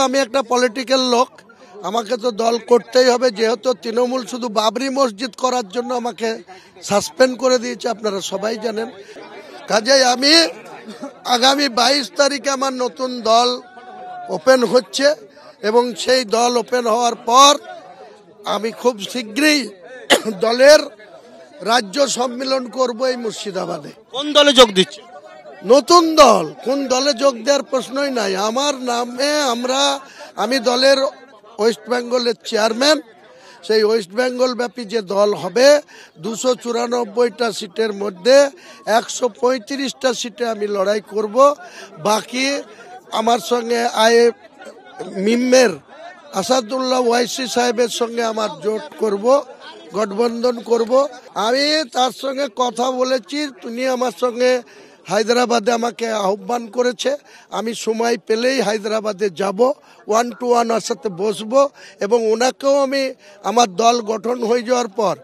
আমি একটা পলিটিক্যাল লোক, আমাকে তো দল করতেই হবে, যেহেতু তৃণমূল শুধু বাবরি মসজিদ করার জন্য আমাকে সাসপেন্ড করে দিয়েছে, আপনারা সবাই জানেন। কাজেই আমি আগামী 22 তারিখে আমার নতুন দল ওপেন হচ্ছে এবং সেই দল ওপেন হওয়ার পর আমি খুব শীঘ্রই দলের রাজ্য সম্মেলন করব এই মুর্শিদাবাদে। কোন দলে যোগ দিচ্ছে? নতুন দল, কোন দলে যোগ দেওয়ার প্রশ্নই নাই। আমার নামে আমি দলের ওয়েস্ট বেঙ্গলের চেয়ারম্যান। সেই ওয়েস্ট বেঙ্গল ব্যাপী যে দল হবে 294টা সিটের মধ্যে 135টা সিটে আমি লড়াই করব। বাকি আমার সঙ্গে মিমের আসাদুল্লাহ ওয়াইসি সাহেবের সঙ্গে আমার জোট করব, গঠবন্ধন করব। আমি তার সঙ্গে কথা বলেছি, তিনি আমার সঙ্গে হায়দ্রাবাদে আমাকে আহ্বান করেছে। আমি সময় পেলেই হায়দ্রাবাদে যাব, 1 to 1 ওর সাথে বসবো এবং ওনাকেও আমি আমার দল গঠন হয়ে যাওয়ার পর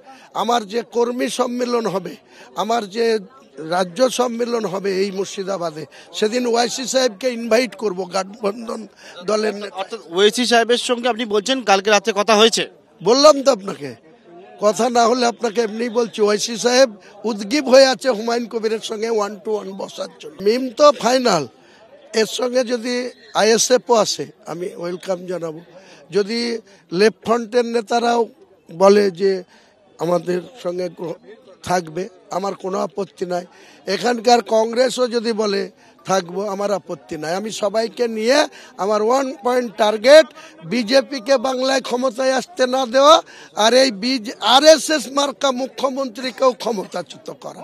আমার যে কর্মী সম্মেলন হবে, আমার যে রাজ্য সম্মেলন হবে এই মুর্শিদাবাদে, সেদিন ওয়াইসি সাহেবকে ইনভাইট করব গঠবন্ধন দলের। অর্থাৎ ওয়াইসি সাহেবের সঙ্গে আপনি বলছেন কালকে রাতে কথা হয়েছে? বললাম তো আপনাকে, কথা না হলে আপনাকে এমনি বলছি, ওয়াইসি সাহেব উদ্গীব হয়ে আছে হুমায়ুন কবিরের সঙ্গে 1 to 1 বসার জন্য। মিম তো ফাইনাল, এর সঙ্গে যদি আইএসএফও আসে আমি ওয়েলকাম জানাবো। যদি লেফট ফ্রন্টের নেতারাও বলে যে আমাদের সঙ্গে থাকবে, আমার কোনো আপত্তি নাই। এখানকার কংগ্রেসও যদি বলে থাকবো, আমার আপত্তি নাই। আমি সবাইকে নিয়ে আমার 1 পয়েন্ট টার্গেট, বিজেপিকে বাংলায় ক্ষমতায় আসতে না দেওয়া আর এই আরএসএস মার্কা মুখ্যমন্ত্রীকেও ক্ষমতাচ্যুত করা।